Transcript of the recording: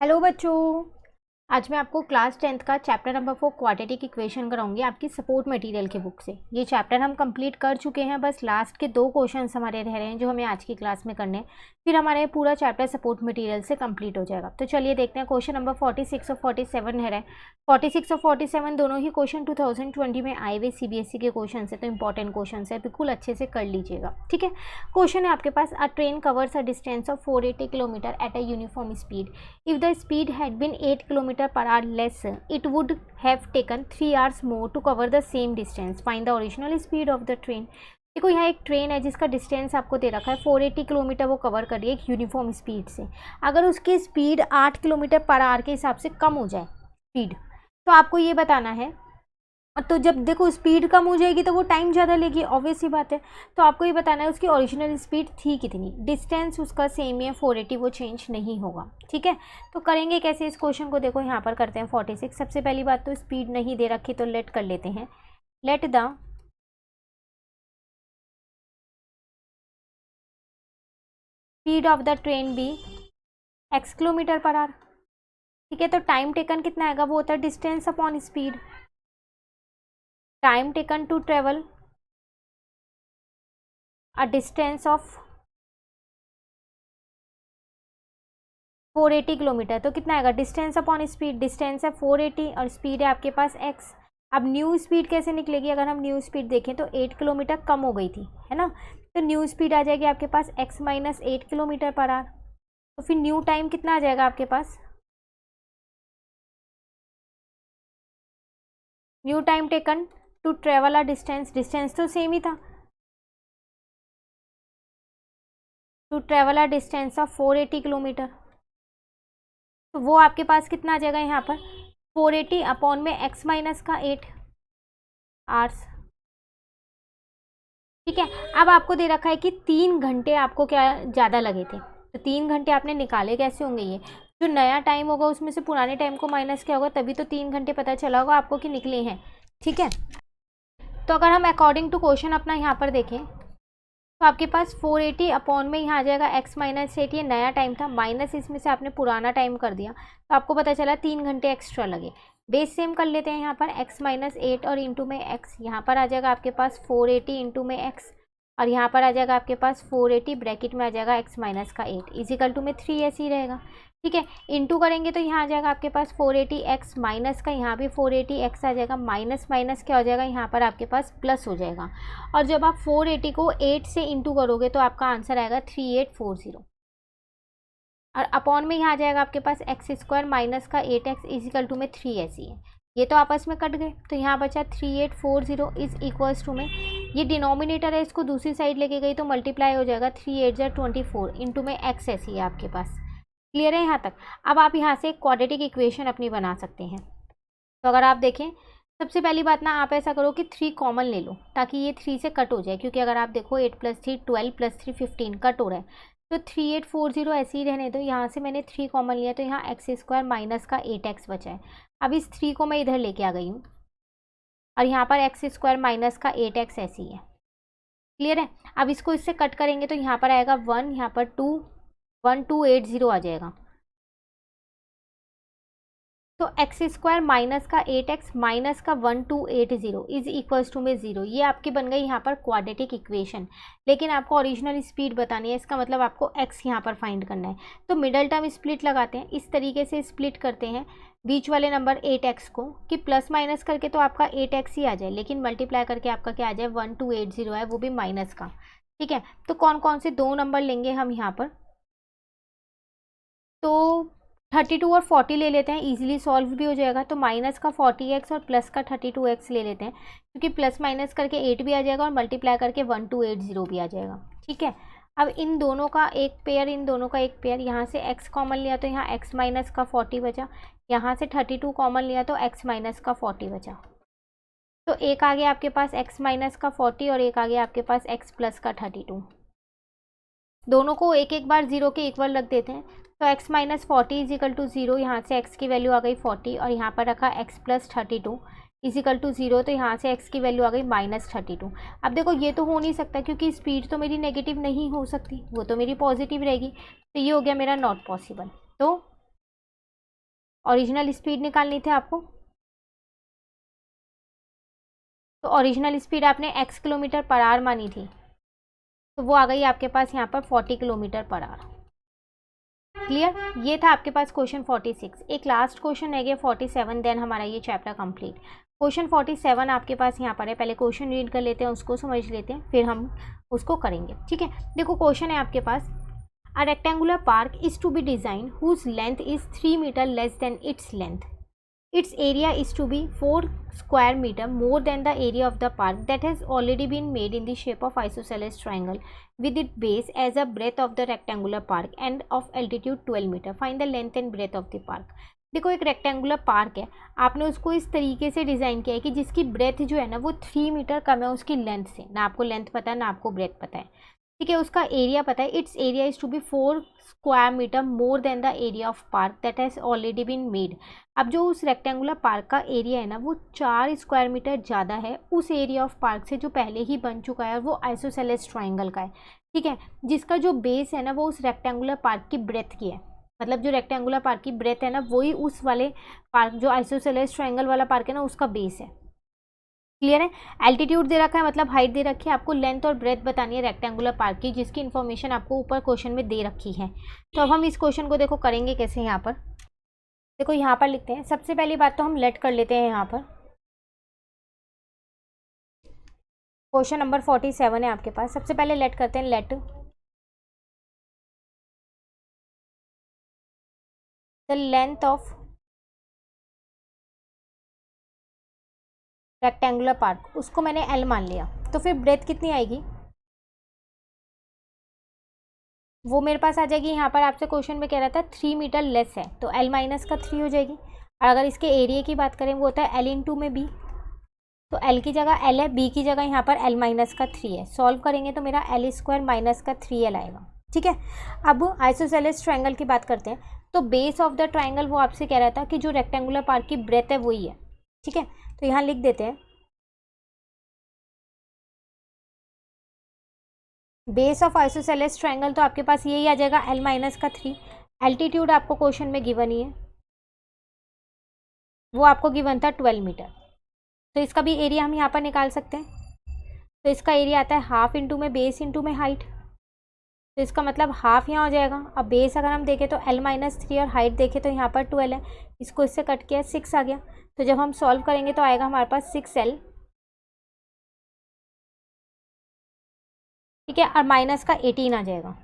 Hello बच्चों। आज मैं आपको क्लास 10th का चैप्टर नंबर 4 क्वाड्रेटिक इक्वेशन कराऊंगी आपकी सपोर्ट मटेरियल के बुक से। ये चैप्टर हम कंप्लीट कर चुके हैं, बस लास्ट के 2 क्वेश्चंस हमारे रह रहे हैं जो हमें आज की क्लास में करने हैं, फिर हमारे पूरा चैप्टर सपोर्ट मटेरियल से कंप्लीट हो जाएगा। तो चलिए देखते हैं क्वेश्चन नंबर 46 और 47 है। 46 और 47 दोनों ही क्वेश्चन 2020 में आए हुए सीबीएसई के क्वेश्चन है, तो इंपॉर्टेंट क्वेश्चन है, बिल्कुल अच्छे से कर लीजिएगा। ठीक है, क्वेश्चन है आपके पास, a train covers a distance of 480 kilometre at a uniform speed. If the speed had been 8 km per hour less, it would have taken 3 hours more to cover the same distance. Find the original speed of the train. देखो यहाँ एक train है जिसका distance आपको दे रखा है 480 kilometre, वो cover कर रही है एक यूनिफॉर्म स्पीड से। अगर उसकी स्पीड 8 किलोमीटर पर आवर के हिसाब से कम हो जाए स्पीड, तो आपको ये बताना है। तो जब देखो स्पीड कम हो जाएगी तो वो टाइम ज़्यादा लेगी, ऑब्वियस सी बात है। तो आपको ये बताना है उसकी ओरिजिनल स्पीड थी कितनी। डिस्टेंस उसका सेम ही है 480, वो चेंज नहीं होगा। ठीक है, तो करेंगे कैसे इस क्वेश्चन को, देखो यहाँ पर करते हैं 46। सबसे पहली बात तो स्पीड नहीं दे रखी, तो लेट कर लेते हैं। Let the speed of the train be x kilometre per hour. ठीक है, तो टाइम टेकन कितना आएगा, वो होता है distance upon speed. Time taken to travel a distance of 480 kilometre, तो कितना आएगा डिस्टेंस अपॉन स्पीड। डिस्टेंस है 480 और स्पीड है आपके पास x। अब न्यू स्पीड कैसे निकलेगी, अगर हम न्यू स्पीड देखें तो 8 किलोमीटर कम हो गई थी, है ना। तो न्यू स्पीड आ जाएगी आपके पास x minus 8 kilometre per hour. तो फिर न्यू टाइम कितना आ जाएगा आपके पास, new time taken to travel a distance, distance तो सेम ही था, to travel a distance of 480 kilometre. तो वो आपके पास कितना आ जाएगा यहाँ पर 480 अपॉन में x माइनस का 8 आवर्स। ठीक है, अब आपको दे रखा है कि 3 घंटे आपको क्या ज़्यादा लगे थे, तो 3 घंटे आपने निकाले कैसे होंगे, ये जो नया टाइम होगा उसमें से पुराने टाइम को माइनस क्या होगा, तभी तो 3 घंटे पता चला होगा आपको कि निकले हैं। ठीक है, तो अगर हम अकॉर्डिंग टू क्वेश्चन अपना यहाँ पर देखें तो आपके पास 480 अपॉन में यहाँ आ जाएगा x माइनस 8, ये नया टाइम था, माइनस इसमें से आपने पुराना टाइम कर दिया, तो आपको पता चला 3 घंटे एक्स्ट्रा लगे। बेस सेम कर लेते हैं यहाँ पर x माइनस 8 और इंटू में x, यहाँ पर आ जाएगा आपके पास 480 इंटू में x, और यहाँ पर आ जाएगा आपके पास 480 ब्रैकेट में आ जाएगा x माइनस का 8 इजिकल टू में 3 ऐसे ही रहेगा। ठीक है, इंटू करेंगे तो यहाँ आ जाएगा आपके पास 480 x माइनस का, यहाँ भी 480 x आ जाएगा, माइनस माइनस क्या हो जाएगा यहाँ पर आपके पास प्लस हो जाएगा। और जब आप 480 को 8 से इंटू करोगे तो आपका आंसर आएगा 3840, और अपॉन में यहाँ आ जाएगा आपके पास एक्स स्क्वायर माइनस का 8x इजिकल टू में 3 ऐसी है। ये तो आपस में कट गए, तो यहाँ बचा 3840 इज इक्वल्स टू में, ये डिनोमिनेटर है, इसको दूसरी साइड लेके गई तो मल्टीप्लाई हो जाएगा 3 8 जा 24 इंटू में x ऐसी है आपके पास। क्लियर है यहाँ तक। अब आप यहाँ से क्वाड्रेटिक इक्वेशन अपनी बना सकते हैं। तो अगर आप देखें, सबसे पहली बात ना, आप ऐसा करो कि 3 कॉमन ले लो ताकि ये 3 से कट हो जाए, क्योंकि अगर आप देखो 8 + 3 12 + 3 15 कट हो रहा है, तो 3840 ऐसे ही रहने दो। यहाँ से मैंने 3 कॉमन लिया तो यहाँ एक्स स्क्वायर माइनस का 8x बचा है। अब इस 3 को मैं इधर लेके आ गई हूँ और यहाँ पर एक्स स्क्वायर माइनस का 8x ऐसी है। क्लियर है, अब इसको इससे कट करेंगे तो यहाँ पर आएगा 1, यहाँ पर 2, 1280 आ जाएगा। तो एक्स स्क्वायर माइनस का 8x माइनस का 1280 इज इक्वल्स टू में 0, ये आपकी बन गई यहाँ पर क्वाड्रेटिक इक्वेशन। लेकिन आपको ओरिजिनल स्पीड बतानी है, इसका मतलब आपको x यहाँ पर फाइंड करना है। तो मिडल टर्म स्प्लिट लगाते हैं, इस तरीके से स्प्लिट करते हैं बीच वाले नंबर 8x को, कि प्लस माइनस करके तो आपका 8x ही आ जाए, लेकिन मल्टीप्लाई करके आपका क्या आ जाए 1280 है, वो भी माइनस का। ठीक है, तो कौन कौन से 2 नंबर लेंगे हम यहाँ पर, तो 32 और 40 ले लेते हैं, इजीली सॉल्व भी हो जाएगा। तो माइनस का 40x और प्लस का 32x ले लेते हैं, क्योंकि प्लस माइनस करके 8 भी आ जाएगा और मल्टीप्लाई करके 1280 भी आ जाएगा। ठीक है, अब इन दोनों का एक पेयर, इन दोनों का एक पेयर, यहाँ से x कॉमन लिया तो यहाँ x माइनस का 40 बचा, यहाँ से 32 कॉमन लिया तो x माइनस का 40 बचा। तो एक आ गया आपके पास x माइनस का 40 और एक आ गया आपके पास x प्लस का 32। दोनों को एक एक बार 0 के इक्वल रख देते हैं, तो x माइनस 40 इजिकल टू 0, यहाँ से x की वैल्यू आ गई 40 और यहाँ पर रखा x प्लस 32 इजिकल टू 0, तो यहाँ से x की वैल्यू आ गई माइनस 32। अब देखो ये तो हो नहीं सकता क्योंकि स्पीड तो मेरी नेगेटिव नहीं हो सकती, वो तो मेरी पॉजिटिव रहेगी, तो ये हो गया मेरा नॉट पॉसिबल। तो ओरिजिनल स्पीड निकालनी थी आपको, तो ओरिजिनल स्पीड आपने x किलोमीटर पर आवर मानी थी, तो वो आ गई आपके पास यहाँ पर 40 किलोमीटर पर आवर। क्लियर? ये था आपके पास क्वेश्चन 46। एक लास्ट क्वेश्चन है 47, देन हमारा ये चैप्टर कंप्लीट। क्वेश्चन 47 आपके पास यहाँ पर है, पहले क्वेश्चन रीड कर लेते हैं, उसको समझ लेते हैं, फिर हम उसको करेंगे। ठीक है, देखो क्वेश्चन है आपके पास, a rectangular park is to be design whose length is 3 metre less than its length, its area is to be 4 square meter more than the area of the park that has already been made in the shape of isosceles triangle with its base as a breadth of the rectangular park and of altitude 12 meter. Find the length and breadth of the park. देखो एक rectangular park है, आपने उसको इस तरीके से design किया है कि जिसकी ब्रेथ जो है ना वो 3 मीटर कम है उसकी लेंथ से। ना आपको लेंथ पता है ना आपको ब्रेथ पता है, ठीक है। उसका एरिया पता है, its area is to be 4 square metre more than the area of park that has already been made. अब जो उस रेक्टेंगुलर पार्क का एरिया है ना वो 4 स्क्वायर मीटर ज़्यादा है उस एरिया ऑफ पार्क से जो पहले ही बन चुका है, वो आइसोसेलेस ट्राइंगल का है, ठीक है, जिसका जो बेस है ना वो उस रेक्टेंगुलर पार्क की ब्रेथ की है। मतलब जो रेक्टेंगुलर पार्क की ब्रेथ है ना वही उस वाले पार्क जो आइसोसेलेस ट्राइंगल वाला पार्क है ना उसका बेस है। क्लियर है? एल्टीट्यूड दे रखा है मतलब हाइट दे रखी है, आपको लेंथ और ब्रेथ बतानी है रेक्टेंगुलर पार्क की, जिसकी इन्फॉर्मेशन आपको ऊपर क्वेश्चन में दे रखी है। तो अब हम इस क्वेश्चन को देखो करेंगे कैसे। यहाँ पर देखो, यहाँ पर लिखते हैं, सबसे पहली बात तो हम लेट कर लेते हैं। यहाँ पर क्वेश्चन नंबर 47 है आपके पास, सबसे पहले लेट करते हैं। Let the length of rectangular park, उसको मैंने L मान लिया, तो फिर ब्रेथ कितनी आएगी वो मेरे पास आ जाएगी। यहाँ पर आपसे क्वेश्चन में कह रहा था 3 मीटर लेस है, तो L माइनस का 3 हो जाएगी। और अगर इसके एरिया की बात करें वो होता है L इंटू में B, तो L की जगह L है, B की जगह यहाँ पर L माइनस का 3 है। सॉल्व करेंगे तो मेरा L स्क्वायर माइनस का 3L आएगा, ठीक है। अब आइसोसेलेस ट्राइंगल की बात करते हैं, तो बेस ऑफ द ट्राइंगल वो आपसे कह रहा था कि जो रेक्टेंगुलर पार्क की ब्रेथ है वही है, ठीक है। तो यहाँ लिख देते हैं बेस ऑफ आइसोसेलेस ट्राइंगल, तो आपके पास यही आ जाएगा L माइनस का 3। एल्टीट्यूड आपको क्वेश्चन में गिवन ही है, वो आपको गिवन था 12 मीटर, तो इसका भी एरिया हम यहाँ पर निकाल सकते हैं। तो इसका एरिया आता है हाफ इंटू में बेस इंटू में हाइट, तो इसका मतलब हाफ यहाँ हो जाएगा। अब बेस अगर हम देखें तो L माइनस 3 और हाइट देखें तो यहाँ पर 12 है, इसको इससे कट किया 6 आ गया। तो जब हम सॉल्व करेंगे तो आएगा हमारे पास 6L, ठीक है, और माइनस का 18 आ जाएगा।